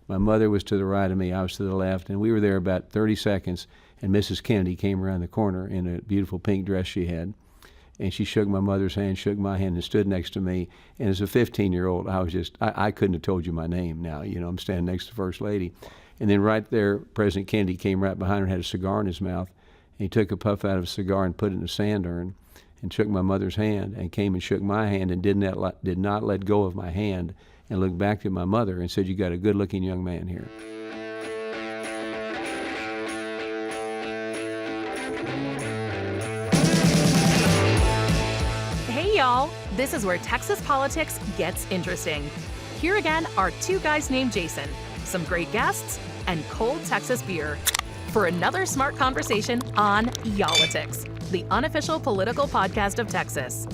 My mother was to the right of me, I was to the left, and we were there about 30 seconds, and Mrs. Kennedy came around the corner in a beautiful pink dress she had, and she shook my mother's hand, shook my hand, and stood next to me. And as a 15-year-old, I couldn't have told you my name now. I'm standing next to the First Lady. And then right there, President Kennedy came right behind her and had a cigar in his mouth. And he took a puff out of a cigar and put it in a sand urn and shook my mother's hand and came and shook my hand and did not let go of my hand and looked back at my mother and said, "You got a good-looking young man here." Hey, y'all. This is where Texas politics gets interesting. Here again are two guys named Jason, some great guests, and cold Texas beer for another smart conversation on Yall-itics, the unofficial political podcast of Texas.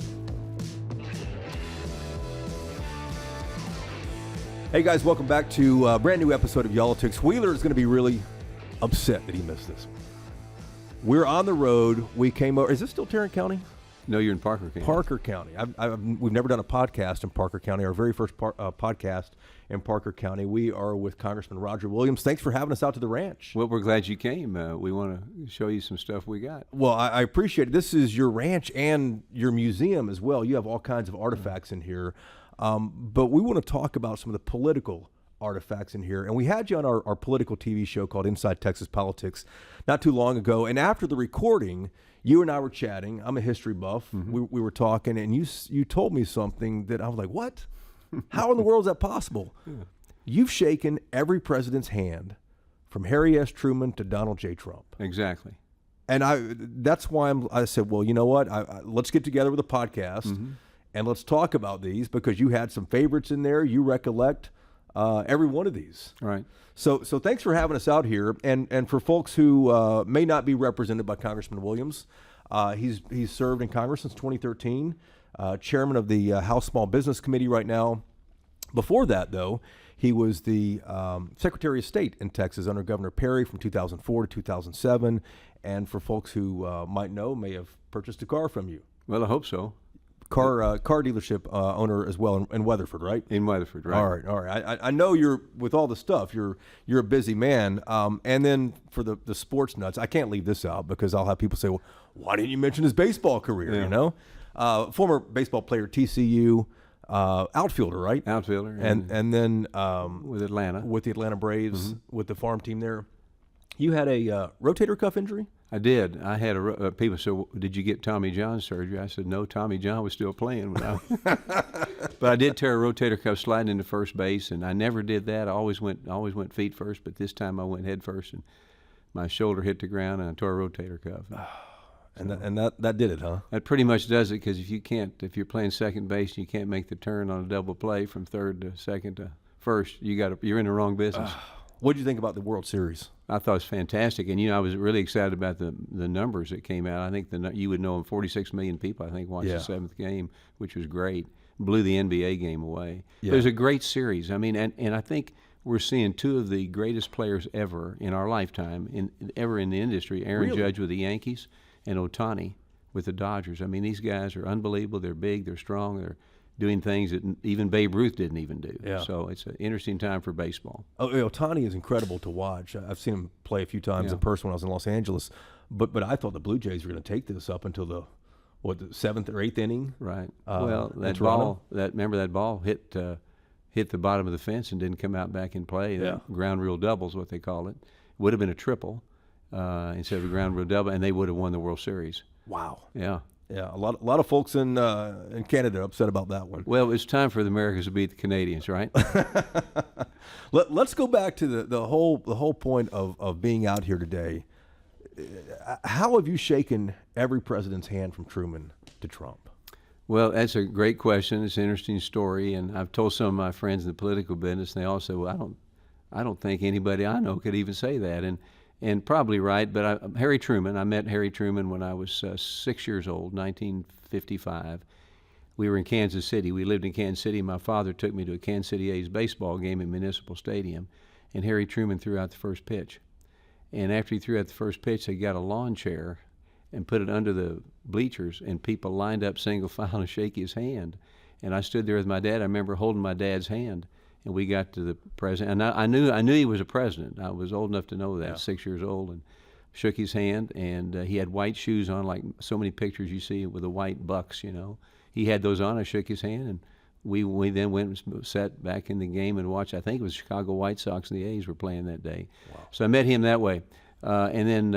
Hey guys, welcome back to a brand new episode of Yall-itics. Wheeler is going to be really upset that he missed this. We're on the road. We came over. Is this still Tarrant County? No, you're in Parker County. Parker County. We've never done a podcast in Parker County. Our very first podcast in Parker County. We are with Congressman Roger Williams. Thanks for having us out to the ranch. Well, we're glad you came. We want to show you some stuff we got. Well, I appreciate it. This is your ranch and your museum as well. You have all kinds of artifacts in here. But we want to talk about some of the political artifacts in here. And we had you on our political TV show called Inside Texas Politics not too long ago. And after the recording, you and I were chatting. I'm a history buff. Mm-hmm. We were talking, and you told me something that I was like, what? How in the world is that possible? Yeah. You've shaken every president's hand from Harry S. Truman to Donald J. Trump. Exactly. And that's why I said, well, you know what? Let's get together with a podcast. Mm-hmm. And let's talk about these because you had some favorites in there. You recollect every one of these. Right. So thanks for having us out here. And for folks who may not be represented by Congressman Williams, he's served in Congress since 2013, chairman of the House Small Business Committee right now. Before that, though, he was the Secretary of State in Texas under Governor Perry from 2004 to 2007. And for folks who may have purchased a car from you. Well, I hope so. Car dealership owner as well in Weatherford, right? In Weatherford, right. All right. I know you're with all the stuff. You're a busy man. And then for the sports nuts, I can't leave this out because I'll have people say, "Well, why didn't you mention his baseball career?" Yeah. You know, former baseball player, TCU, outfielder, right? Outfielder, and then with the Atlanta Braves, mm-hmm. with the farm team there. You had a rotator cuff injury? I did. I had people said, well, "Did you get Tommy John surgery?" I said, "No, Tommy John was still playing when but I did tear a rotator cuff sliding into first base, and I never did that. I always went feet first, but this time I went head first, and my shoulder hit the ground, and I tore a rotator cuff. And that did it, huh? That pretty much does it because if you're playing second base and you can't make the turn on a double play from third to second to first, you're in the wrong business. What did you think about the World Series? I thought it was fantastic, and I was really excited about the numbers that came out. I think you would know 46 million people, I think, watched the seventh game, which was great. Blew the NBA game away. Yeah. It was a great series. I mean, and I think we're seeing two of the greatest players ever in our lifetime, ever in the industry. Aaron Judge with the Yankees and Ohtani with the Dodgers. I mean, these guys are unbelievable. They're big. They're strong. They're doing things that even Babe Ruth didn't even do. Yeah. So it's an interesting time for baseball. Ohtani is incredible to watch. I've seen him play a few times in person when I was in Los Angeles. But I thought the Blue Jays were going to take this up until the seventh or eighth inning. Right. That ball hit the bottom of the fence and didn't come out back in play. Yeah. Ground rule double is what they call it. Would have been a triple instead of a ground rule double, and they would have won the World Series. Wow. Yeah. Yeah, a lot of folks in Canada are upset about that one. Well, it's time for the Americans to beat the Canadians, right? Let's go back to the whole point of being out here today. How have you shaken every president's hand from Truman to Trump? Well, that's a great question. It's an interesting story, and I've told some of my friends in the political business, and they all say, "Well, I don't think anybody I know could even say that." And probably right, but Harry Truman, I met Harry Truman when I was 6 years old, 1955. We were in Kansas City. We lived in Kansas City. My father took me to a Kansas City A's baseball game at Municipal Stadium, and Harry Truman threw out the first pitch. And after he threw out the first pitch, they got a lawn chair and put it under the bleachers, and people lined up single file to shake his hand. And I stood there with my dad. I remember holding my dad's hand. and we got to the president. And I knew he was a president. I was old enough to know that, 6 years old, and shook his hand. And he had white shoes on, like so many pictures you see with the white bucks. He had those on. I shook his hand, and we then went and sat back in the game and watched. I think it was Chicago White Sox and the A's were playing that day. Wow. So I met him that way. And then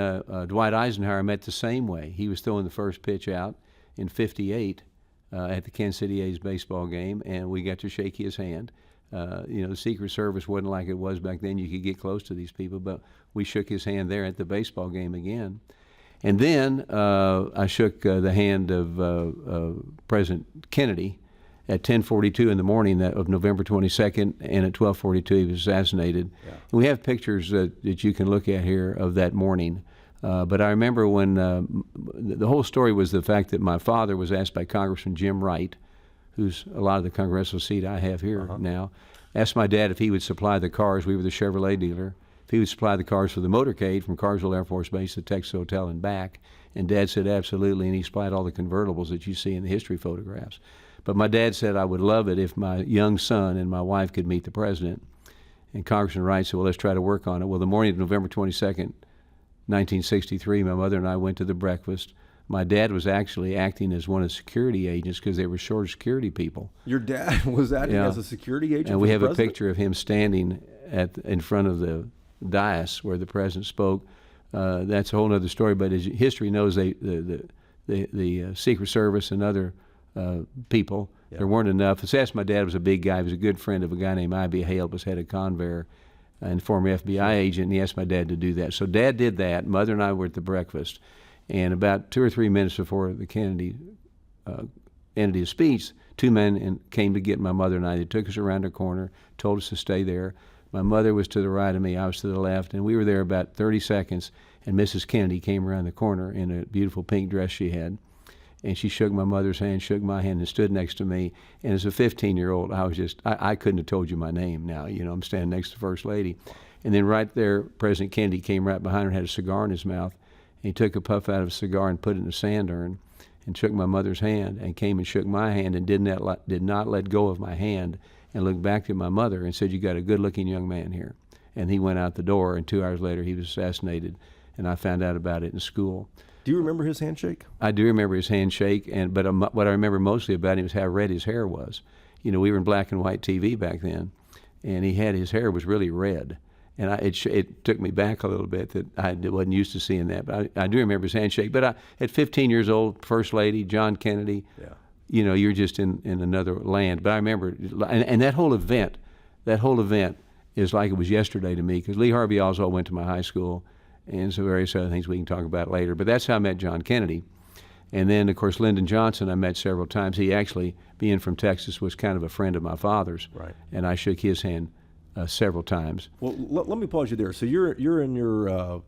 Dwight Eisenhower I met the same way. He was throwing the first pitch out in '58 at the Kansas City A's baseball game, and we got to shake his hand. The Secret Service wasn't like it was back then. You could get close to these people, but we shook his hand there at the baseball game again. And then I shook the hand of President Kennedy at 10:42 in the morning of November 22nd, and at 12:42 he was assassinated. Yeah. And we have pictures that you can look at here of that morning. But I remember when the whole story was the fact that my father was asked by Congressman Jim Wright, who's a lot of the congressional seat I have here now, asked my dad if he would supply the cars. We were the Chevrolet dealer. If he would supply the cars for the motorcade from Carsville Air Force Base to the Texas Hotel and back. And Dad said absolutely, and he supplied all the convertibles that you see in the history photographs. But my dad said I would love it if my young son and my wife could meet the president. And Congressman Wright said, well, let's try to work on it. Well, the morning of November 22nd, 1963, my mother and I went to the breakfast. My dad was actually acting as one of the security agents because they were short of security people. Your dad was acting as a security agent? And we have a picture of him standing in front of the dais where the president spoke. That's a whole other story, but as history knows, the Secret Service and other people, there weren't enough. It's asked my dad was a big guy. He was a good friend of a guy named I.B. Hale, was head of Convair and former FBI agent, and he asked my dad to do that. So Dad did that. Mother and I were at the breakfast, and about 2 or 3 minutes before the Kennedy ended his speech, two men came to get my mother and I. They took us around a corner, told us to stay there. My mother was to the right of me, I was to the left, and we were there about 30 seconds, and Mrs. Kennedy came around the corner in a beautiful pink dress she had, and she shook my mother's hand, shook my hand, and stood next to me. And as a 15-year-old, I couldn't have told you my name now. I'm standing next to the First Lady. And then right there, President Kennedy came right behind her and had a cigar in his mouth. And he took a puff out of a cigar and put it in a sand urn and shook my mother's hand and came and shook my hand and did not let go of my hand and looked back at my mother and said, you got a good-looking young man here. And he went out the door, and 2 hours later he was assassinated, and I found out about it in school. Do you remember his handshake? I do remember his handshake, but what I remember mostly about him is how red his hair was. We were in black and white TV back then, and his hair was really red. And it took me back a little bit that I wasn't used to seeing that. But I do remember his handshake. But at 15 years old, First Lady, John Kennedy, you're just in another land. But I remember, and that whole event is like it was yesterday to me, because Lee Harvey Oswald went to my high school, and some various other things we can talk about later. But that's how I met John Kennedy. And then, of course, Lyndon Johnson I met several times. He actually, being from Texas, was kind of a friend of my father's. Right. And I shook his hand several times. Well, let me pause you there. So you're in your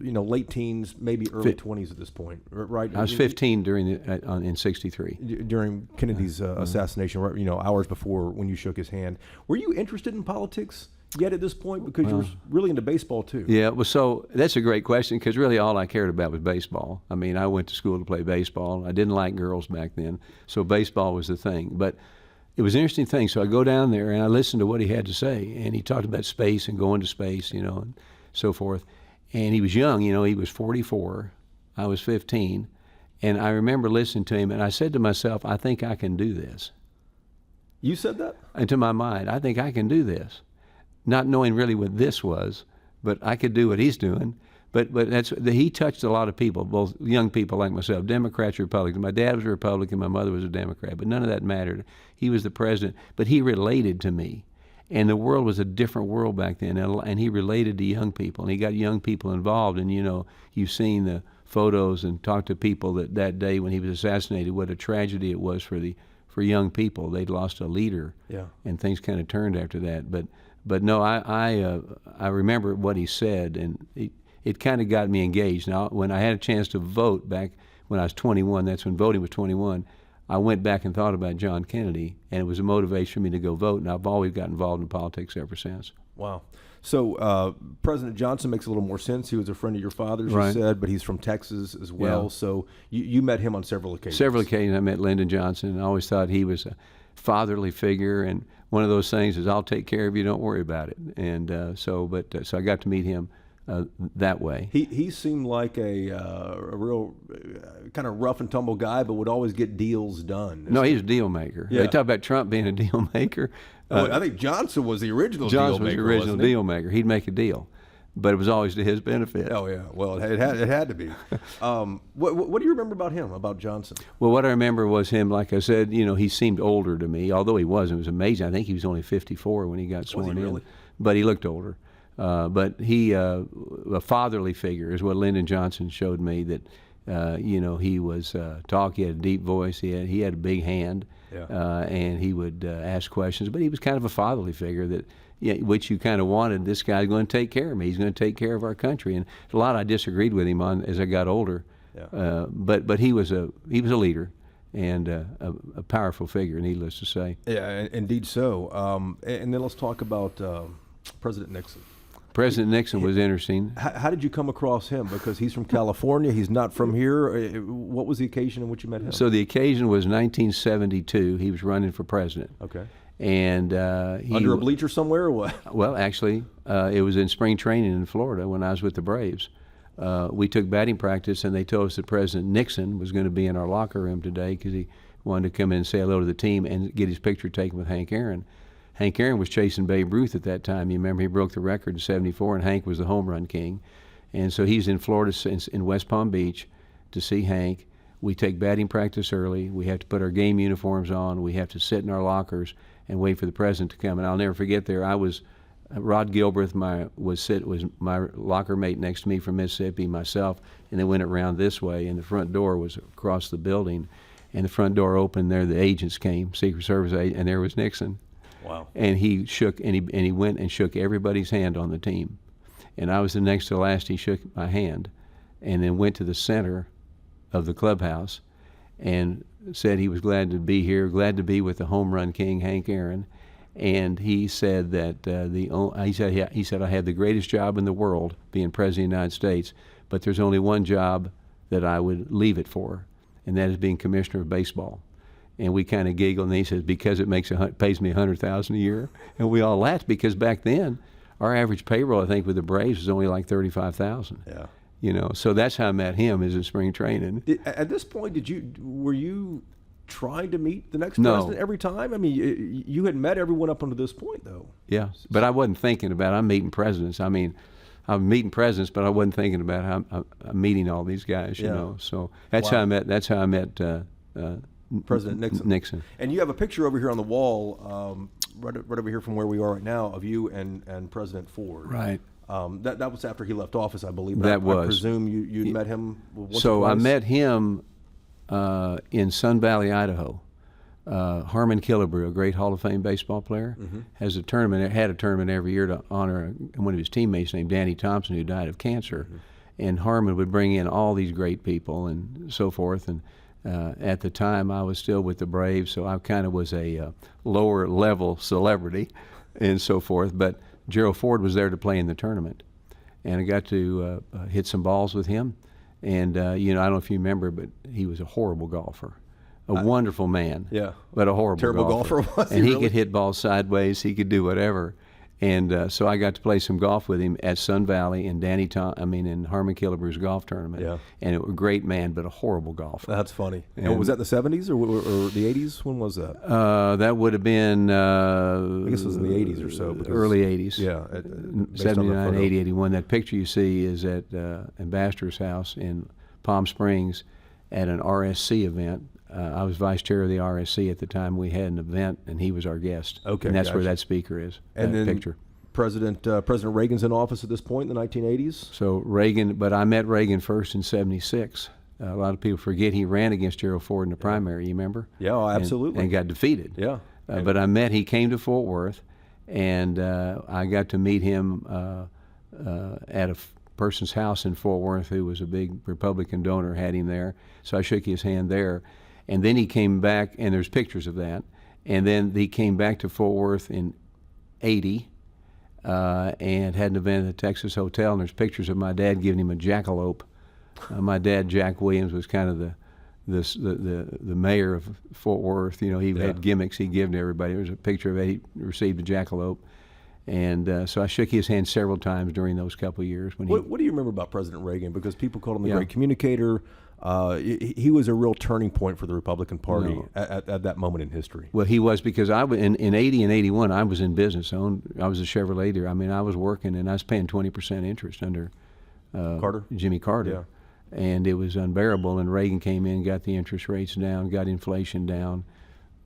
late teens, maybe early 20s at this point, right? I was 15 in '63. During Kennedy's assassination, hours before when you shook his hand. Were you interested in politics yet at this point, because you were really into baseball too? Yeah, well, so that's a great question, because really all I cared about was baseball. I mean, I went to school to play baseball. I didn't like girls back then, so baseball was the thing. But it was an interesting thing. So I go down there and I listened to what he had to say, and he talked about space and going to space, and so forth. And he was young, he was 44. I was 15. And I remember listening to him, and I said to myself, I think I can do this. You said that? And to my mind, I think I can do this. Not knowing really what this was, but I could do what he's doing. But he touched a lot of people, both young people like myself, Democrats, Republicans. My dad was a Republican, my mother was a Democrat, but none of that mattered. He was the president, but he related to me. And the world was a different world back then, and he related to young people, and he got young people involved. And you've seen the photos and talked to people that day when he was assassinated, what a tragedy it was for young people. They'd lost a leader, and things kind of turned after that. But no, I remember what he said, and it kind of got me engaged. Now, when I had a chance to vote back when I was 21, that's when voting was 21, I went back and thought about John Kennedy, and it was a motivation for me to go vote, and I've always got involved in politics ever since. Wow. So President Johnson makes a little more sense. He was a friend of your father's, you said, but he's from Texas as well. Yeah. So you met him on several occasions. Several occasions I met Lyndon Johnson, and I always thought he was fatherly figure, and one of those things is I'll take care of you, don't worry about it. And so I got to meet him that way. He seemed like a real kind of rough and tumble guy, but would always get deals done. No, he's a deal maker. Yeah. They talk about Trump being a deal maker. Well, I think Johnson was the original deal maker. Johnson was the original wasn't he? deal maker. He'd make a deal, but it was always to his benefit. Oh yeah, well it had to be. What do you remember about him, about Johnson? Well, what I remember was him, like I said, he seemed older to me, although he wasn't. It was amazing. I think he was only 54 when he got sworn he in. really? But he looked older. But he, a fatherly figure is what Lyndon Johnson showed me, that, he was he had a deep voice, he had a big hand, Yeah. and he would ask questions, but he was kind of a fatherly figure that, which you kind of wanted. This guy's going to take care of me. He's going to take care of our country. And a lot I disagreed with him on as I got older. Yeah. But he was a leader and a powerful figure, needless to say. Yeah, indeed so. And then let's talk about President Nixon. President Nixon was interesting. How did you come across him? Because he's from California. He's not from here. What was the occasion in which you met him? So the occasion was 1972. He was running for president. Okay. And under a bleacher somewhere, or what? Well, actually, it was in spring training in Florida when I was with the Braves. We took batting practice, and they told us that President Nixon was going to be in our locker room today because he wanted to come in and say hello to the team and get his picture taken with Hank Aaron. Hank Aaron was chasing Babe Ruth at that time. You remember he broke the record in '74, and Hank was the home run king. And so he's in Florida, in West Palm Beach, to see Hank. We take batting practice early. We have to put our game uniforms on. We have to sit in our lockers and wait for the president to come. And I'll never forget there. Rod Gilbreth was my locker mate next to me from Mississippi, myself, and they went around this way, and the front door was across the building. And the front door opened there. The agents came, Secret Service agent, and there was Nixon. Wow. And he went and shook everybody's hand on the team. And I was the next to last. He shook my hand and then went to the center of the clubhouse and said he was glad to be here, glad to be with the home run king, Hank Aaron. And he said that he said I have the greatest job in the world, being president of the United States, but there's only one job that I would leave it for, and that is being commissioner of baseball. And we kind of giggled, and he says, because it pays me $100,000 a year. And we all laughed because back then, our average payroll, I think, with the Braves was only like $35,000. Yeah. So that's how I met him, is in spring training. At this point, were you trying to meet the next No. president every time? I mean, you had met everyone up until this point, though. Yeah, but I wasn't thinking about I'm meeting presidents. I mean, I'm meeting presidents, but I wasn't thinking about how I'm meeting all these guys. Yeah. So that's Wow. how I met. That's how I met President Nixon. Nixon. And you have a picture over here on the wall, right over here from where we are right now, of you and President Ford. Right. That was after he left office, I believe. That I was. presume you met him once So or I twice? met him in Sun Valley, Idaho. Harmon Killebrew, a great Hall of Fame baseball player, had a tournament every year to honor one of his teammates named Danny Thompson, who died of cancer. And Harmon would bring in all these great people and so forth. And at the time, I was still with the Braves, so I kind of was a lower level celebrity and so forth. But Gerald Ford was there to play in the tournament, and I got to hit some balls with him. And I don't know if you remember, but he was a horrible golfer. A wonderful man, Yeah. but a horrible Terrible golfer, was he and he really? could hit balls sideways. He could do whatever. And so I got to play some golf with him at Sun Valley in in Harmon Killebrew's golf tournament. Yeah. And it was a great man, but a horrible golfer. That's funny. And was that the 70s or the 80s? When was that? That would have been I guess it was in the 80s or so. because- early 80s. Yeah. based on the 79, photo. 80, 81. That picture you see is at Ambassador's house in Palm Springs at an RSC event. I was vice chair of the RSC at the time. We had an event, and he was our guest. Okay, and that's where gotcha. that speaker is. And that then picture. President Reagan's in office at this point in the 1980s. So Reagan, but I met Reagan first in '76. A lot of people forget he ran against Gerald Ford in the primary. You remember? Yeah, oh, absolutely. And got defeated. Yeah. But he came to Fort Worth, and I got to meet him at a person's house in Fort Worth who was a big Republican donor, had him there. So I shook his hand there. And then he came back, and there's pictures of that. And then he came back to Fort Worth in '80 and had an event at the Texas Hotel, and there's pictures of my dad giving him a jackalope. My dad, Jack Williams, was kind of the mayor of Fort Worth. You know, he had gimmicks he'd give to everybody. There was a picture of it. He received a jackalope. And so I shook his hand several times during those couple of years. What do you remember about President Reagan? Because people called him the great communicator. He was a real turning point for the Republican Party at that moment in history. Well, he was, because in 80 and 81, I was in business. I was a Chevrolet dealer. I mean, I was working, and I was paying 20% interest under Jimmy Carter. Yeah. And it was unbearable, and Reagan came in, got the interest rates down, got inflation down,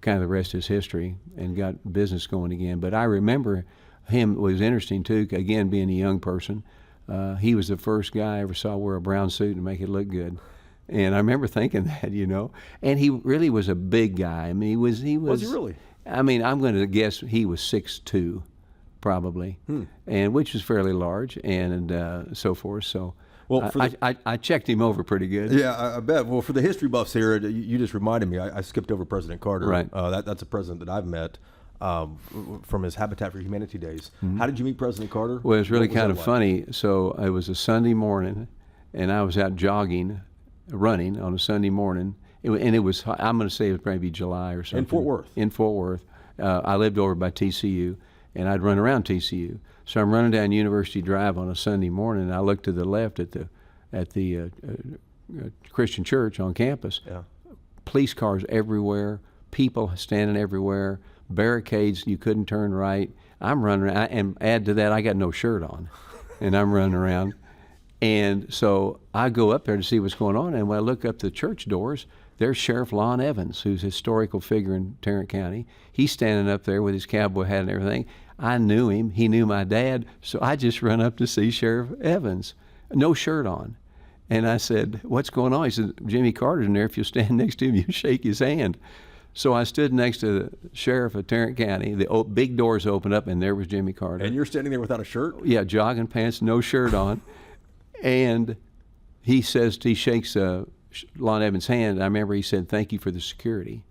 kind of the rest is history, and got business going again. But I remember him, was interesting too, again, being a young person. He was the first guy I ever saw wear a brown suit and make it look good. And I remember thinking that, you know. And he really was a big guy. I mean, he was. Was he really? I mean, I'm going to guess he was 6'2", probably, and which is fairly large, and so forth. So, well, I checked him over pretty good. Yeah, I bet. Well, for the history buffs here, you just reminded me. I skipped over President Carter. Right. That's a president that I've met from his Habitat for Humanity days. How did you meet President Carter? Well, it's really kind of funny. So it was a Sunday morning, and I was out running on a Sunday morning, and it was, I'm going to say it would probably be July or something. In Fort Worth? In Fort Worth. I lived over by TCU, and I'd run around TCU. So I'm running down University Drive on a Sunday morning, and I look to the left at the Christian church on campus. Yeah. Police cars everywhere, people standing everywhere, barricades, you couldn't turn right. I'm running around, and add to that, I got no shirt on, and I'm running around. And so I go up there to see what's going on, and when I look up the church doors, there's Sheriff Lon Evans, who's a historical figure in Tarrant County. He's standing up there with his cowboy hat and everything. I knew him. He knew my dad. So I just run up to see Sheriff Evans, no shirt on. And I said, "What's going on?" He said, "Jimmy Carter's in there. If you stand next to him, you shake his hand." So I stood next to the sheriff of Tarrant County. The big doors opened up, and there was Jimmy Carter. And you're standing there without a shirt? Yeah, jogging pants, no shirt on. And he shakes Lon Evans' hand. I remember he said, "Thank you for the security."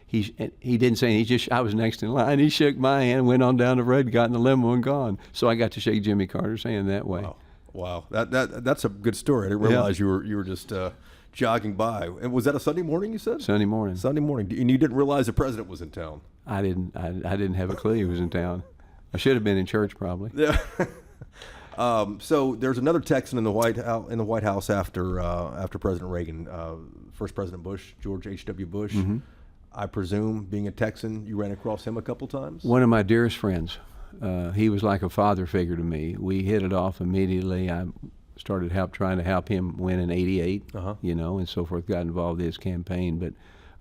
He didn't say anything. I was next in line. He shook my hand, went on down the road, got in the limo, and gone. So I got to shake Jimmy Carter's hand that way. Wow. That's a good story. I didn't realize you were just jogging by. And was that a Sunday morning, you said? Sunday morning. Sunday morning. And you didn't realize the president was in town? I didn't have a clue he was in town. I should have been in church probably. Yeah. So there's another Texan in the White House after President Reagan, first President Bush, George H.W. Bush. Mm-hmm. I presume, being a Texan, you ran across him a couple times? One of my dearest friends. He was like a father figure to me. We hit it off immediately. I started trying to help him win in '88, you know, and so forth. Got involved in his campaign, but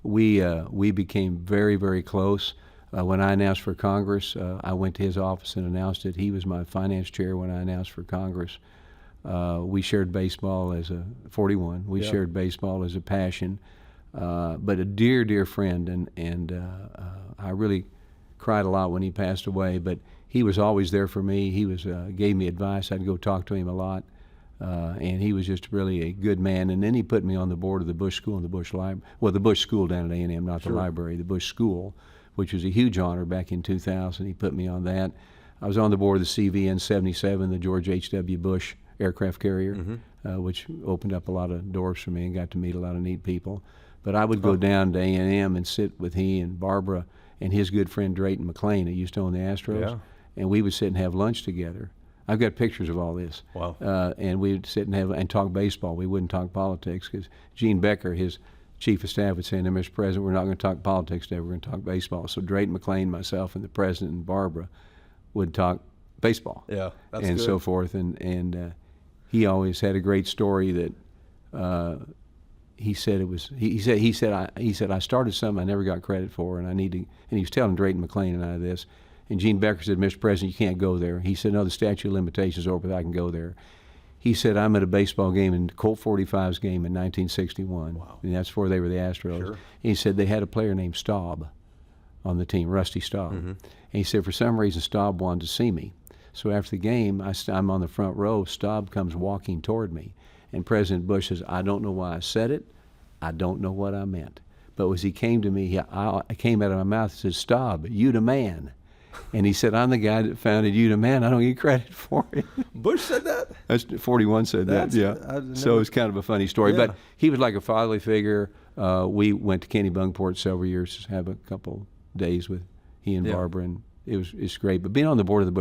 we became very, very close. When I announced for Congress, I went to his office and announced it. He was my finance chair when I announced for Congress. We shared baseball as a 41. We shared baseball as a passion, but a dear, dear friend, and I really cried a lot when he passed away. But he was always there for me. He gave me advice. I'd go talk to him a lot, and he was just really a good man. And then he put me on the board of the Bush School and the Bush Library. Well, the Bush School down at A&M, not the library. The Bush School, which was a huge honor back in 2000. He put me on that. I was on the board of the CVN-77, the George H.W. Bush aircraft carrier, which opened up a lot of doors for me and got to meet a lot of neat people. But I would go down to A&M and sit with he and Barbara and his good friend Drayton McLean, who used to own the Astros, and we would sit and have lunch together. I've got pictures of all this. Wow. And we'd sit and talk baseball. We wouldn't talk politics because Gene Becker, his chief of staff, would say, "No, Mr. President, we're not going to talk politics today. We're going to talk baseball." So Drayton McLean, myself, and the president and Barbara would talk baseball. Yeah, that's and good. So forth. And he always had a great story that he said it was. He said I started something I never got credit for, and I need to. And he was telling Drayton McLean and I this. And Gene Becker said, "Mr. President, you can't go there." He said, "No, the statute of limitations is over, but I can go there." He said, "I'm at a baseball game, in Colt 45's game in 1961. Wow. And that's before they were the Astros. Sure. He said they had a player named Staub on the team, Rusty Staub. And he said for some reason Staub wanted to see me. So after the game, I'm on the front row. Staub comes walking toward me. And President Bush says, "I don't know why I said it. I don't know what I meant." But as he came to me, I came out of my mouth and said, "Staub, you the man." And he said, I'm the guy that founded UNA. Man, I don't get credit for it. Bush said that? That's 41 said that, yeah. So it's kind of a funny story. Yeah. But he was like a fatherly figure. We went to Kennebunkport several years to have a couple days with he and Barbara, and it's great. But being on the board of the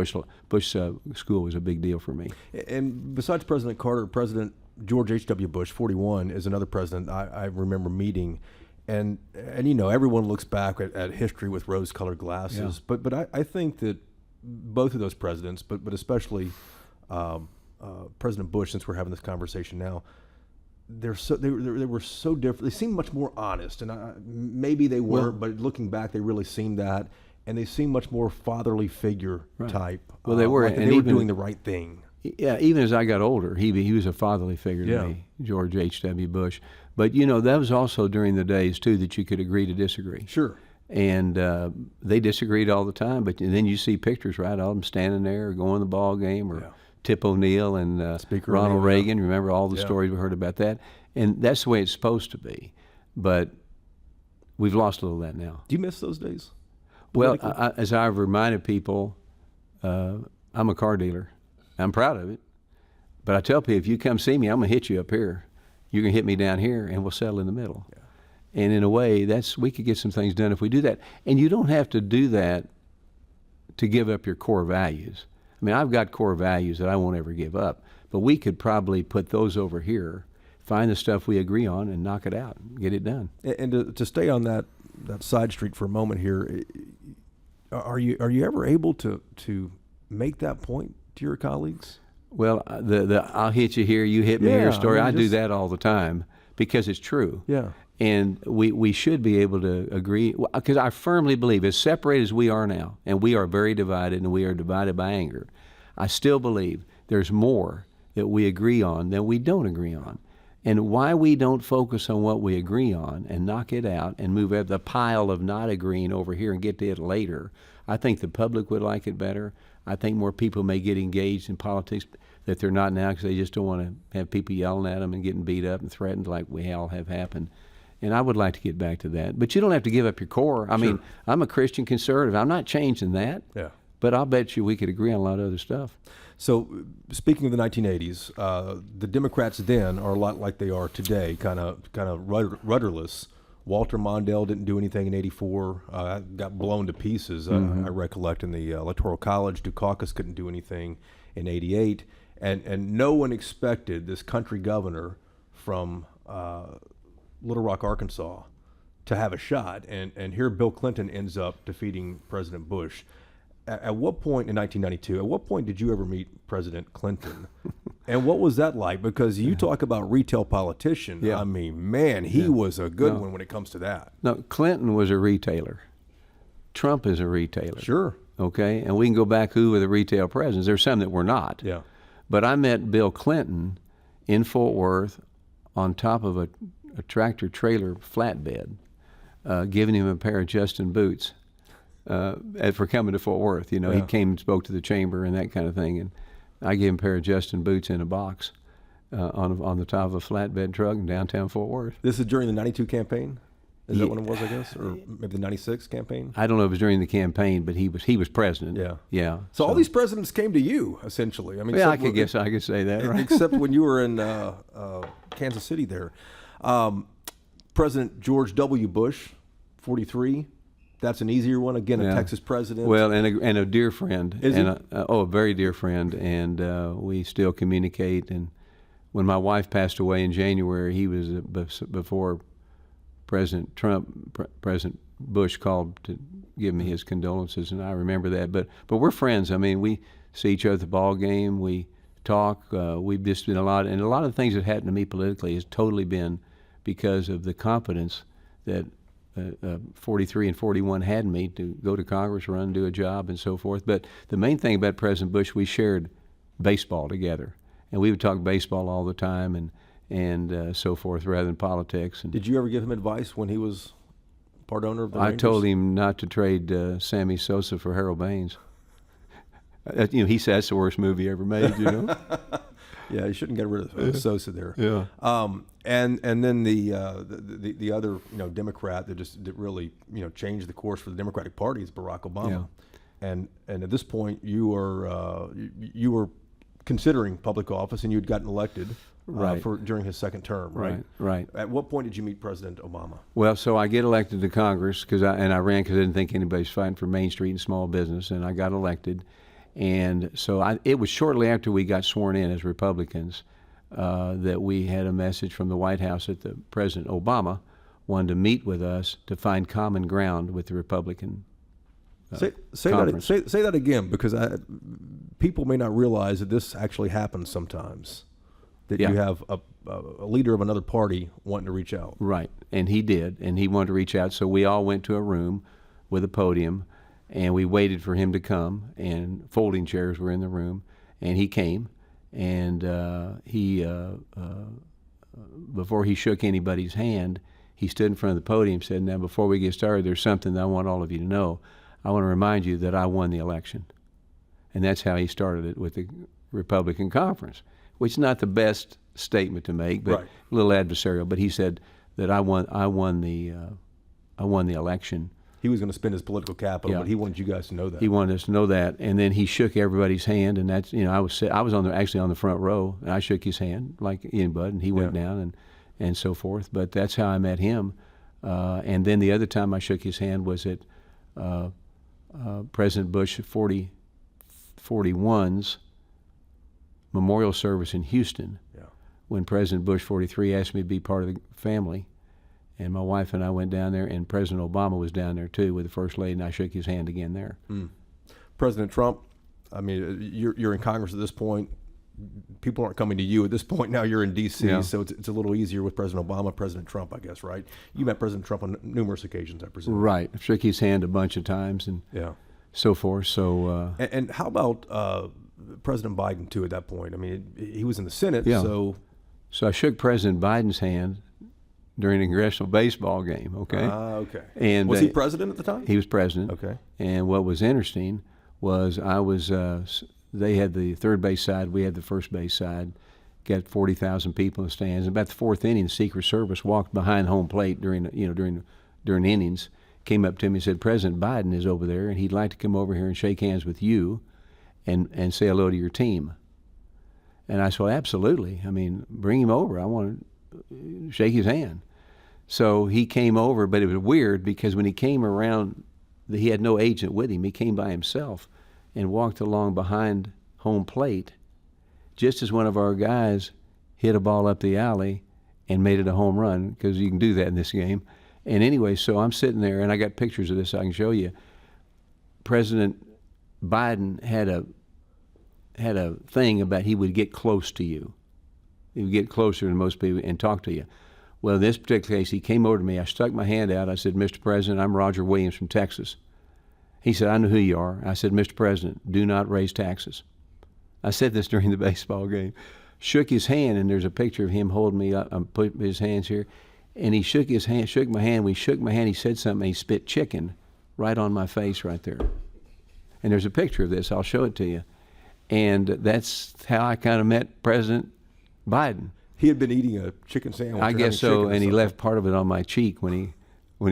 Bush School was a big deal for me. And besides President Carter, President George H.W. Bush, 41, is another president I remember meeting. And you know, everyone looks back at history with rose-colored glasses. Yeah. But I think that both of those presidents, but especially President Bush, since we're having this conversation now, they were so different. They seemed much more honest, and maybe they weren't, but looking back, they really seemed that. And they seemed much more fatherly figure type. Well, they were, like and they were even doing the right thing. Yeah, even as I got older, he was a fatherly figure to me, George H.W. Bush. But, you know, that was also during the days, too, that you could agree to disagree. Sure. And they disagreed all the time, but then you see pictures, right, of them standing there or going to the ball game, or Tip O'Neill and Speaker Ronald O'Neill, Reagan. Remember all the stories we heard about that? And that's the way it's supposed to be. But we've lost a little of that now. Do you miss those days? Well, as I've reminded people, I'm a car dealer. I'm proud of it. But I tell people, if you come see me, I'm going to hit you up here. You're going to hit me down here, and we'll settle in the middle. Yeah. And in a way, we could get some things done if we do that. And you don't have to do that to give up your core values. I mean, I've got core values that I won't ever give up. But we could probably put those over here, find the stuff we agree on, and knock it out and get it done. And to stay on that side street for a moment here, are you ever able to make that point to your colleagues? Well, the I'll hit you here, you hit me here story, I do that all the time because it's true. Yeah. And we should be able to agree, because I firmly believe, as separated as we are now, and we are very divided, and we are divided by anger, I still believe there's more that we agree on than we don't agree on. And why we don't focus on what we agree on and knock it out and move the pile of not agreeing over here and get to it later, I think the public would like it better. I think more people may get engaged in politics that they're not now because they just don't want to have people yelling at them and getting beat up and threatened like we all have happened. And I would like to get back to that. But you don't have to give up your core. I mean, I'm a Christian conservative. I'm not changing that. Yeah. But I'll bet you we could agree on a lot of other stuff. So, speaking of the 1980s, the Democrats then are a lot like they are today, kind of rudderless. Walter Mondale didn't do anything in '84. Got blown to pieces. I recollect in the Electoral College. Dukakis couldn't do anything in '88, and no one expected this country governor from Little Rock, Arkansas, to have a shot. And here Bill Clinton ends up defeating President Bush. At what point in 1992, at what point did you ever meet President Clinton? And what was that like? Because you talk about retail politician. Yeah. I mean, man, he was a good one when it comes to that. No, Clinton was a retailer. Trump is a retailer. Sure. Okay, and we can go back who were the retail presidents. There's some that were not. Yeah. But I met Bill Clinton in Fort Worth on top of a tractor trailer flatbed, giving him a pair of Justin boots. For coming to Fort Worth, you know, he came and spoke to the chamber and that kind of thing, and I gave him a pair of Justin boots in a box on the top of a flatbed truck in downtown Fort Worth. This is during the '92 campaign. Is that when it was? I guess, or maybe the '96 campaign. I don't know if it was during the campaign, but he was president. Yeah, yeah. So all these presidents came to you essentially. I mean, yeah, I could say that, right? Except when you were in Kansas City there. President George W. Bush, 43. That's an easier one. Again, a Texas president. Well, and a dear friend. Is he? A very dear friend. And we still communicate. And when my wife passed away in January, he was before President Bush called to give me his condolences, and I remember that. But we're friends. I mean, we see each other at the ball game. We talk. We've just been a lot of the things that happened to me politically has totally been because of the confidence that 43 and 41 had me to go to Congress, run, do a job, and so forth. But the main thing about President Bush, we shared baseball together, and we would talk baseball all the time and so forth, rather than politics. And did you ever give him advice when he was part owner of the Rangers? I told him not to trade Sammy Sosa for Harold Baines. You know, he said that's the worst movie he ever made. You know. Yeah, you shouldn't get rid of Sosa there. Yeah. And then the other Democrat that really changed the course for the Democratic Party is Barack Obama. and at this point you were considering public office, and you had gotten elected Right. during his second term, right? Right. At what point did you meet President Obama? Well, so I get elected to Congress I ran because I didn't think anybody's fighting for Main Street and small business, and I got elected. And so it was shortly after we got sworn in as Republicans that we had a message from the White House that the President Obama wanted to meet with us to find common ground with the Republican Say conference. that again, because people may not realize that this actually happens sometimes. That Yeah. you have a leader of another party wanting to reach out. Right, and he did, and he wanted to reach out. So we all went to a room with a podium, and we waited for him to come, and folding chairs were in the room, and he came, and before he shook anybody's hand, he stood in front of the podium and said, "Now, before we get started, there's something that I want all of you to know. I want to remind you that I won the election." And that's how he started it with the Republican conference, which is not the best statement to make, but Right. a little adversarial. But he said that I won the election. He was going to spend his political capital, Yeah. but he wanted you guys to know that. He wanted us to know that, and then he shook everybody's hand, and that's I was actually on the front row, and I shook his hand like anybody, and he went Yeah. down and so forth. But that's how I met him, and then the other time I shook his hand was at President Bush 41's memorial service in Houston, Yeah. when President Bush 43 asked me to be part of the family. And my wife and I went down there, and President Obama was down there too with the First Lady, and I shook his hand again there. President Trump, I mean, you're in Congress at this point. People aren't coming to you at this point. Now you're in D.C., Yeah. so it's a little easier with President Obama, President Trump, I guess, right? You met President Trump on numerous occasions, I presume. Right. I shook his hand a bunch of times and Yeah. so forth. So, And how about President Biden, too, at that point? I mean, he was in the Senate, Yeah. so... so I shook President Biden's hand during a congressional baseball game, okay? Okay. And was he president at the time? He was president. Okay. And what was interesting was they had the third base side, we had the first base side, got 40,000 people in the stands. About the fourth inning, the Secret Service walked behind home plate during innings, came up to me and said, "President Biden is over there, and he'd like to come over here and shake hands with you and say hello to your team." And I said, "Well, absolutely. I mean, bring him over. I want to shake his hand." So he came over, but it was weird because when he came around, he had no agent with him. He came by himself and walked along behind home plate just as one of our guys hit a ball up the alley and made it a home run, because you can do that in this game. And anyway, so I'm sitting there, and I got pictures of this I can show you. President Biden had a thing about he would get close to you. He would get closer than most people and talk to you. Well, in this particular case, he came over to me. I stuck my hand out. I said, "Mr. President, I'm Roger Williams from Texas." He said, "I know who you are." I said, "Mr. President, do not raise taxes." I said this during the baseball game. Shook his hand, and there's a picture of him holding me up. I'm putting his hands here. And he shook his hand, shook my hand. We shook my hand. He said something, and he spit chicken right on my face right there. And there's a picture of this. I'll show it to you. And that's how I kind of met President Biden. He had been eating a chicken sandwich. I or guess having so, chicken and he something. left part of it on my cheek when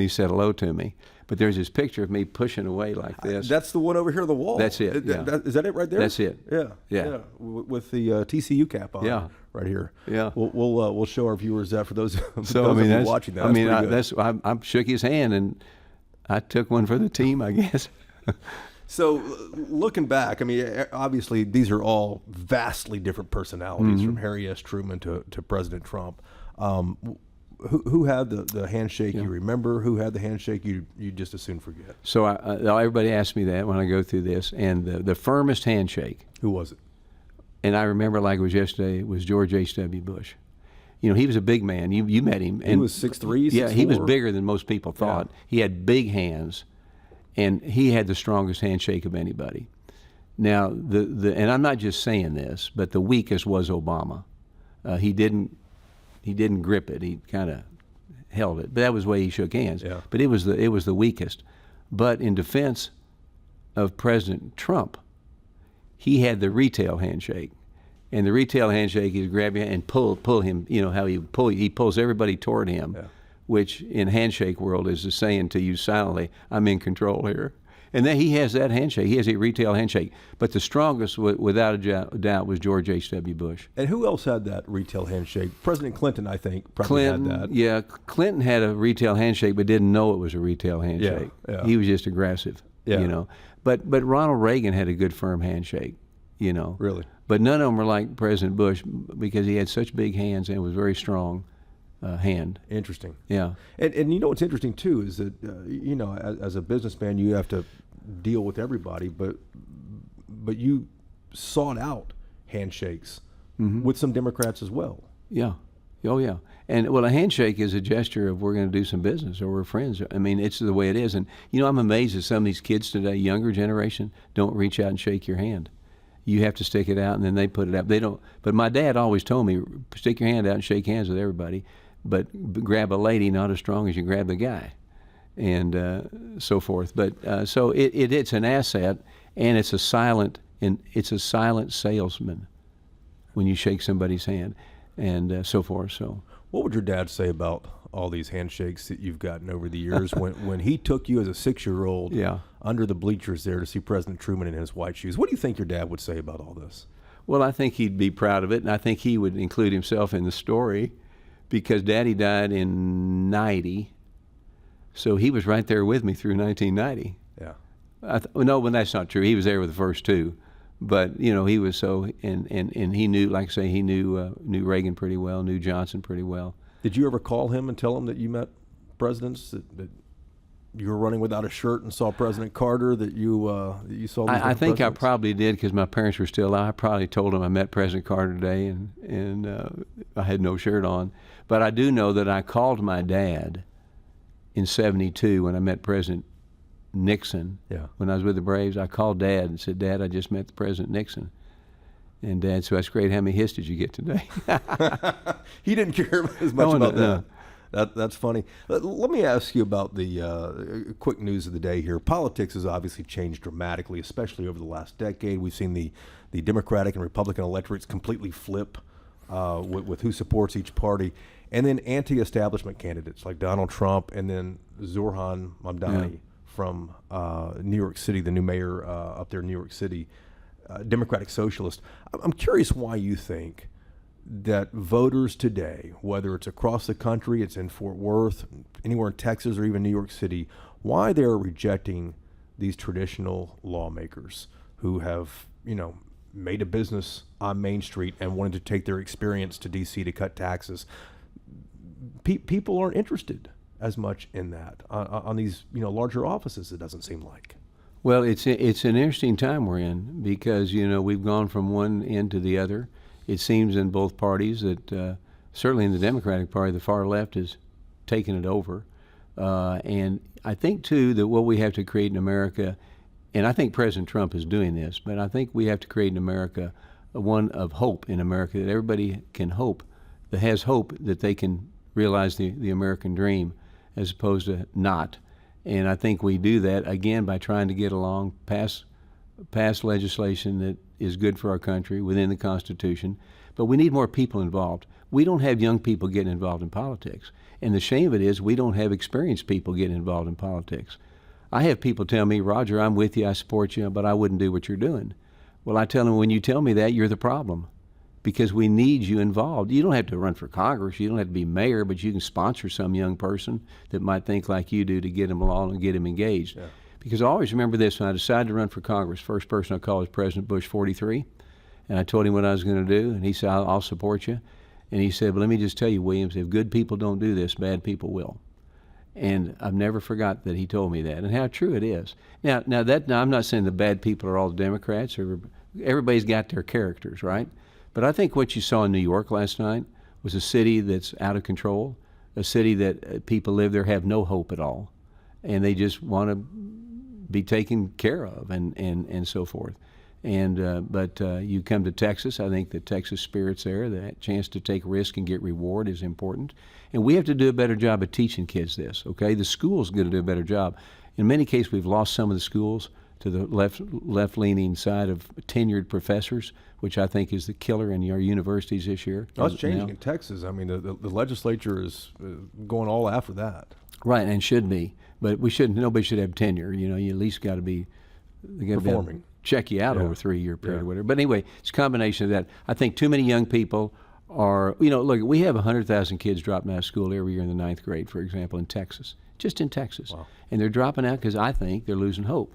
he said hello to me. But there's this picture of me pushing away like this. That's the one over here on the wall. That's it, yeah. Is that it right there? That's it. Yeah. Yeah. With the TCU cap on. Yeah. Right here. Yeah. We'll show our viewers that for those, for So those I mean, of you that's watching that. I mean, That's pretty good. I shook his hand, and I took one for the team, I guess. So, looking back, I mean, obviously these are all vastly different personalities, Mm-hmm. from Harry S. Truman to President Trump. Who had the handshake you remember? Who had the handshake you just as soon forget? So everybody asks me that when I go through this, and the firmest handshake, Who was it? and I remember like it was yesterday, was George H.W. Bush. You know, he was a big man. You met him. He was 6'3", Yeah, he was 6'4". bigger than most people thought. He had big hands, and he had the strongest handshake of anybody. Now, and I'm not just saying this, but the weakest was Obama. He didn't grip it. He kind of held it. But that was the way he shook hands. Yeah. But it was the weakest. But in defense of President Trump, he had the retail handshake. And the retail handshake is grab your hand and pull him. You know how he pulls everybody toward him, Yeah. which in handshake world is the saying to you silently, "I'm in control here." And then he has that handshake. He has a retail handshake. But the strongest, without a doubt, was George H.W. Bush. And who else had that retail handshake? President Clinton, I think, probably had that. Yeah, Clinton had a retail handshake, but didn't know it was a retail handshake. Yeah. He was just aggressive, you know. But Ronald Reagan had a good firm handshake, you know. Really? But none of them were like President Bush because he had such big hands and was very strong hand. Interesting. Yeah. And you know what's interesting too is that you know, as a businessman you have to deal with everybody, but you sought out handshakes with some Democrats as well. Yeah. Oh yeah. And well, a handshake is a gesture of we're going to do some business or we're friends. I mean, it's the way it is. And you know, I'm amazed that some of these kids today, younger generation, don't reach out and shake your hand. You have to stick it out, and then they put it out. They don't. But my dad always told me, stick your hand out and shake hands with everybody, but grab a lady not as strong as you grab the guy, and so forth. But so it's an asset, and it's a silent salesman when you shake somebody's hand, and so forth. So what would your dad say about all these handshakes that you've gotten over the years when he took you as a 6-year-old under the bleachers there to see President Truman in his white shoes? What do you think your dad would say about all this? Well, I think he'd be proud of it, and I think he would include himself in the story because Daddy died in 90, so he was right there with me through 1990. Yeah. No, well, that's not true. He was there with the first two. But, you know, he was so, and he knew, like I say, he knew Reagan pretty well, knew Johnson pretty well. Did you ever call him and tell him that you met presidents, that you were running without a shirt and saw President Carter, that you saw these I think presidents? I probably did because my parents were still alive. I probably told him I met President Carter today and I had no shirt on. But I do know that I called my dad in 72 when I met President Nixon. Yeah. When I was with the Braves, I called Dad and said, Dad, I just met the President Nixon. And Dad said, that's great. How many hits did you get today? He didn't care as much about no. that. That's funny. Let me ask you about the quick news of the day here. Politics has obviously changed dramatically, especially over the last decade. We've seen the Democratic and Republican electorates completely flip with who supports each party. And then anti-establishment candidates like Donald Trump and then Zoran Mamdani from New York City, the new mayor up there in New York City, Democratic Socialist. I'm curious why you think that voters today, whether it's across the country, it's in Fort Worth, anywhere in Texas, or even New York City, why they're rejecting these traditional lawmakers who have, you know, made a business on Main Street and wanted to take their experience to D.C. to cut taxes. People aren't interested as much in that on these, you know, larger offices. It doesn't seem like. Well, it's an interesting time we're in because, you know, we've gone from one end to the other. It seems in both parties that certainly in the Democratic Party, the far left has taken it over. And I think, too, that what we have to create in America, and I think President Trump is doing this, but I think we have to create in America one of hope in America, that everybody can hope, that has hope that they can realize the American dream as opposed to not. And I think we do that, again, by trying to get along, pass legislation that is good for our country within the Constitution. But we need more people involved. We don't have young people getting involved in politics. And the shame of it is we don't have experienced people getting involved in politics. I have people tell me, Roger, I'm with you, I support you, but I wouldn't do what you're doing. Well, I tell them, when you tell me that, you're the problem. Because we need you involved. You don't have to run for Congress. You don't have to be mayor, but you can sponsor some young person that might think like you do to get him along and get him engaged. Yeah. Because I always remember this, when I decided to run for Congress, first person I called was President Bush 43, and I told him what I was going to do, and he said, I'll support you. And he said, but let me just tell you, Williams, if good people don't do this, bad people will. And I've never forgot that he told me that, and how true it is. Now I'm not saying the bad people are all the Democrats. Everybody's got their characters, right? But I think what you saw in New York last night was a city that's out of control, a city that people live there have no hope at all, and they just want to be taken care of and so forth. But you come to Texas, I think the Texas spirit's there. That chance to take risk and get reward is important. And we have to do a better job of teaching kids this, okay? The school's going to do a better job. In many cases, we've lost some of the schools to the left-leaning side of tenured professors, which I think is the killer in our universities this year. That's changing in Texas. I mean, the legislature is going all after that. Right, and should be. But we shouldn't. Nobody should have tenure. You know, you at least got to be. They got to Performing. check you out Yeah. over a 3-year period Yeah. or whatever. But anyway, it's a combination of that. I think too many young people are. You know, look, we have 100,000 kids dropping out of school every year in the 9th grade, for example, in Texas, just in Texas, Wow. and they're dropping out because I think they're losing hope.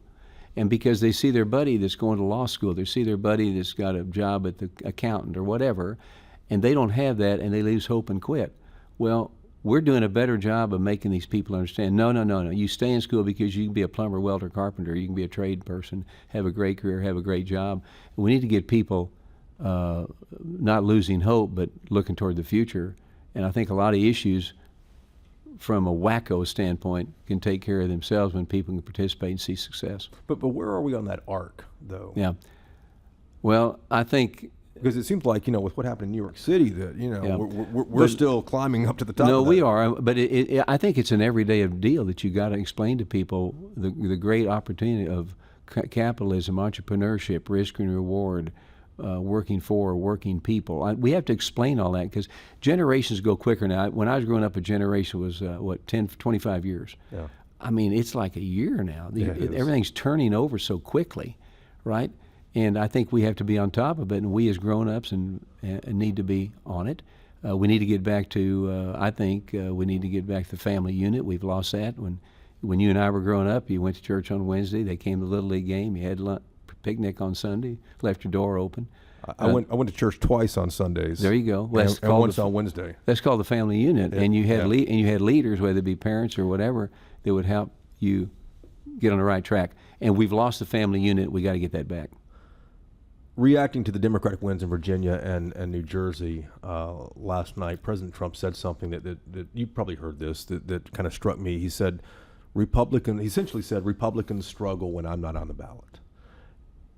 And because they see their buddy that's going to law school, they see their buddy that's got a job at the accountant or whatever, and they don't have that, and they lose hope and quit. Well, we're doing a better job of making these people understand, no. You stay in school because you can be a plumber, welder, carpenter. You can be a trade person, have a great career, have a great job. We need to get people not losing hope, but looking toward the future. And I think a lot of issues from a wacko standpoint can take care of themselves when people can participate and see success. But where are we on that arc, though? Yeah. Well, I think Because it seems like, with what happened in New York City, that, Yeah. we're still climbing up to the top no, of that. we are, but I think it's an everyday deal that you got to explain to people the great opportunity of capitalism, entrepreneurship, risk and reward, working for working people. We have to explain all that because generations go quicker now. When I was growing up, a generation was 10, 25 years. Yeah. I mean, it's like a year now. Yeah, it is. Everything's turning over so quickly, right? And I think we have to be on top of it, and we as grown-ups and need to be on it. We need to get back to, I think, we need to get back to the family unit. We've lost that. When you and I were growing up, you went to church on Wednesday. They came to the Little League game. You had picnic on Sunday, left your door open. I went to church twice on Sundays. There you go. Well, and once on Wednesday. That's called the family unit, Yeah, and you had yeah. and you had leaders, whether it be parents or whatever, that would help you get on the right track. And we've lost the family unit. We got to get that back. Reacting to the Democratic wins in Virginia and New Jersey last night, President Trump said something that you probably heard this, that kind of struck me. He said, he essentially said, Republicans struggle when I'm not on the ballot.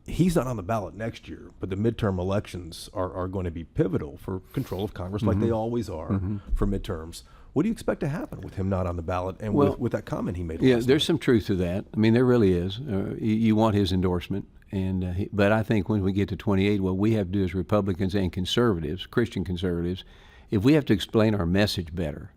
He's not on the ballot next year, but the midterm elections are going to be pivotal for control of Congress, like they always are for midterms. What do you expect to happen with him not on the ballot and with that comment he made? Yeah, last there's night? some truth to that. I mean, there really is. You want his endorsement, but I think when we get to 28, what we have to do as Republicans and conservatives, Christian conservatives, if we have to explain our message better.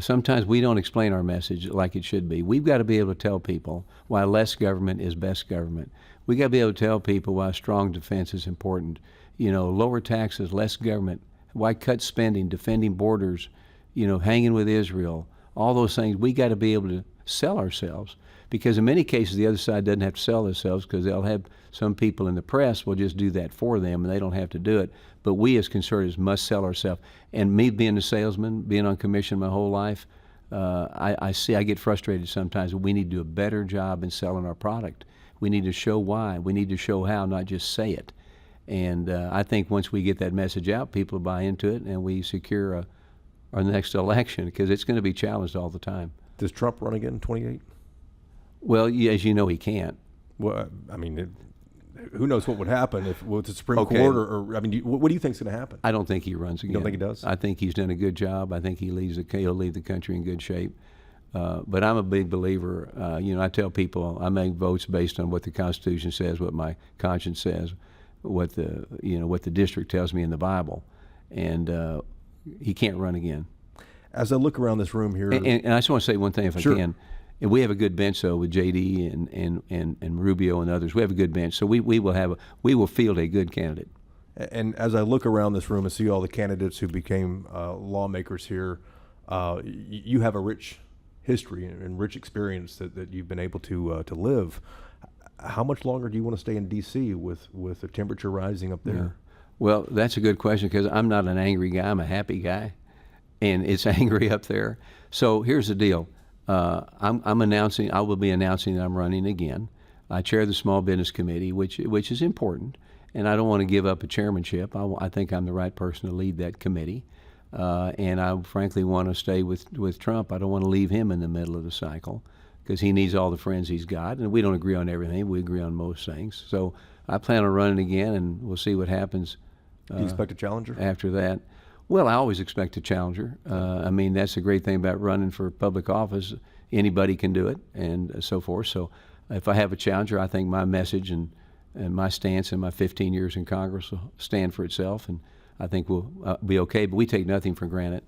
Sometimes we don't explain our message like it should be. We've got to be able to tell people why less government is best government. We've got to be able to tell people why strong defense is important. Lower taxes, less government. Why cut spending, defending borders, hanging with Israel, all those things. We got to be able to sell ourselves because in many cases the other side doesn't have to sell themselves because they'll have some people in the press will just do that for them and they don't have to do it. But we as conservatives must sell ourselves. And me being a salesman, being on commission my whole life, I get frustrated sometimes. We need to do a better job in selling our product. We need to show why. We need to show how, not just say it. And I think once we get that message out, people buy into it, and we secure our next election because it's going to be challenged all the time. Does Trump run again in 28? Well, as you know, he can't. Well, I mean, who knows what would happen if with the Supreme Okay. Court or I mean, what do you think is going to happen? I don't think he runs again. don't think he does? I think he's done a good job. I think he'll leave the country in good shape. But I'm a big believer. I tell people I make votes based on what the Constitution says, what my conscience says, what the district tells me in the Bible, and he can't run again. As I look around this room here, And I just want to say one thing, if Sure. I can. And we have a good bench, though, with JD and Rubio and others. We have a good bench, so we will field a good candidate. and as I look around this room and see all the candidates who became lawmakers here, you have a rich history and rich experience that you've been able to live. How much longer do you want to stay in D.C. with the temperature rising up there? Yeah. Well, that's a good question because I'm not an angry guy. I'm a happy guy, and it's angry up there. So here's the deal. I will be announcing that I'm running again. I chair the Small Business Committee, which is important, and I don't want to give up a chairmanship. I think I'm the right person to lead that committee, and I frankly want to stay with Trump. I don't want to leave him in the middle of the cycle because he needs all the friends he's got, and we don't agree on everything. We agree on most things. So I plan on running again, and we'll see what happens. Do you expect a challenger? After that? Well, I always expect a challenger. I mean, that's the great thing about running for public office. Anybody can do it and so forth. So if I have a challenger, I think my message and my stance in my 15 years in Congress will stand for itself, and I think we'll be okay. But we take nothing for granted.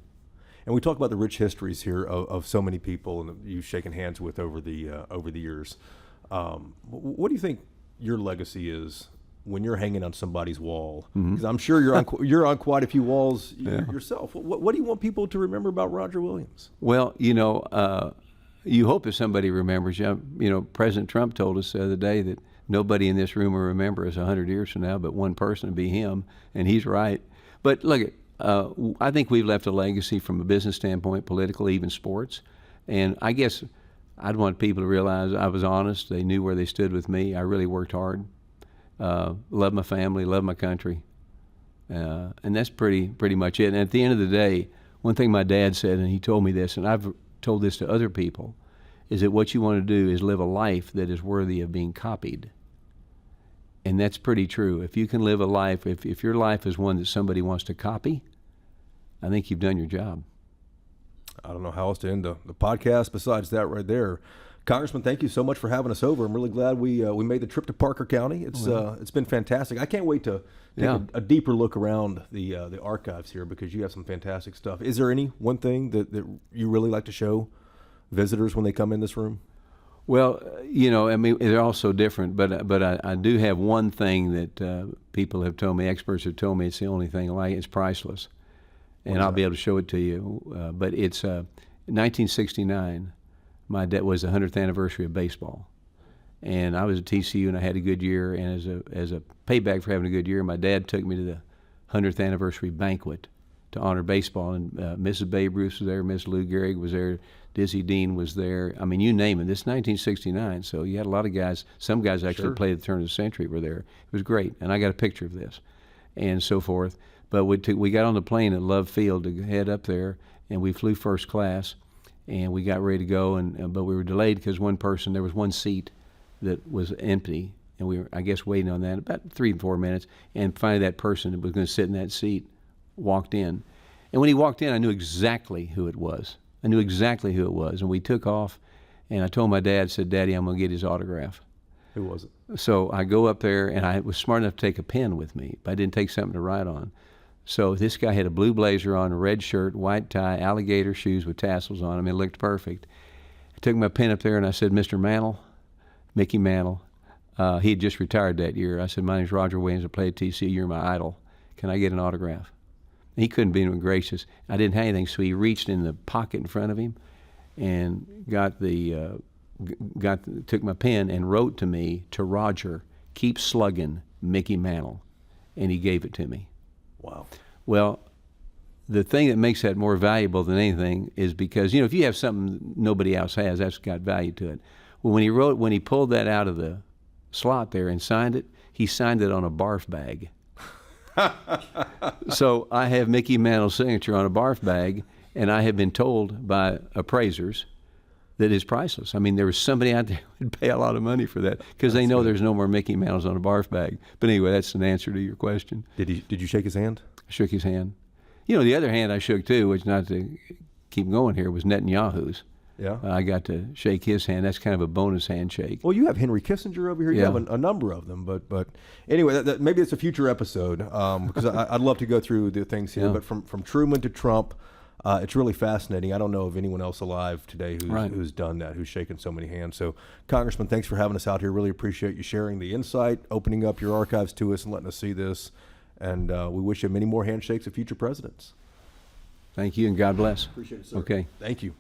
and we talk about the rich histories here of so many people and you've shaken hands with over the years. What do you think your legacy is when you're hanging on somebody's wall? Because I'm sure you're on quite a few walls yourself. What do you want people to remember about Roger Williams? Well, you hope that somebody remembers you. President Trump told us the other day that nobody in this room will remember us 100 years from now, but one person will be him, and he's right. But look, I think we've left a legacy from a business standpoint, political, even sports. And I guess I'd want people to realize I was honest. They knew where they stood with me. I really worked hard. Love my family, love my country. And that's pretty much it. And at the end of the day, one thing my dad said, and he told me this, and I've told this to other people, is that what you want to do is live a life that is worthy of being copied. And that's pretty true. If you can live a life, if your life is one that somebody wants to copy, I think you've done your job. I don't know how else to end the podcast besides that right there. Congressman, thank you so much for having us over. I'm really glad we made the trip to Parker County. It's been fantastic. I can't wait to take a deeper look around the archives here because you have some fantastic stuff. Is there any one thing that you really like to show visitors when they come in this room? Well, they're all so different, but I do have one thing that people have told me, experts have told me it's the only thing I like. It's priceless, and I'll be able to show it to you. But it's 1969. My dad was the 100th anniversary of baseball, and I was at TCU and I had a good year. And as a payback for having a good year, my dad took me to the 100th anniversary banquet to honor baseball. And Mrs. Babe Ruth was there, Miss Lou Gehrig was there, Dizzy Dean was there. I mean, you name it. This is 1969, so you had a lot of guys. Some guys actually played at the turn of the century were there. It was great, and I got a picture of this, and so forth. But we got on the plane at Love Field to head up there, and we flew first class. And we got ready to go, but we were delayed because there was one seat that was empty, and we were, I guess, waiting on that about 3 or 4 minutes. And finally, that person that was going to sit in that seat walked in. And when he walked in, I knew exactly who it was. And we took off, and I told my dad, said, "Daddy, I'm going to get his autograph." Who was it? So I go up there, and I was smart enough to take a pen with me, but I didn't take something to write on. So this guy had a blue blazer on, a red shirt, white tie, alligator shoes with tassels on them. It looked perfect. I took my pen up there and I said, "Mr. Mantle, Mickey Mantle." He had just retired that year. I said, "My name's Roger Williams. I play at TCU. You're my idol. Can I get an autograph?" He couldn't be even gracious. I didn't have anything, so he reached in the pocket in front of him and took my pen and wrote to me, "To Roger, keep slugging, Mickey Mantle," and he gave it to me. Wow. Well, the thing that makes that more valuable than anything is because, if you have something nobody else has, that's got value to it. Well, when he pulled that out of the slot there and signed it, he signed it on a barf bag. So I have Mickey Mantle's signature on a barf bag, and I have been told by appraisers that is priceless. I mean, there was somebody out there who would pay a lot of money for that because they know there's no more Mickey Mantles on a barf bag. But anyway, that's an answer to your question. Did you shake his hand? I shook his hand. The other hand I shook too, which not to keep going here, was Netanyahu's. Yeah. I got to shake his hand. That's kind of a bonus handshake. Well, you have Henry Kissinger over here. You have a number of them. But anyway, maybe it's a future episode because I'd love to go through the things here. Yeah. But from Truman to Trump, it's really fascinating. I don't know of anyone else alive today who's done that, who's shaken so many hands. So, Congressman, thanks for having us out here. Really appreciate you sharing the insight, opening up your archives to us, and letting us see this. And we wish you many more handshakes of future presidents. Thank you, and God bless. Appreciate it, sir. Okay. Thank you.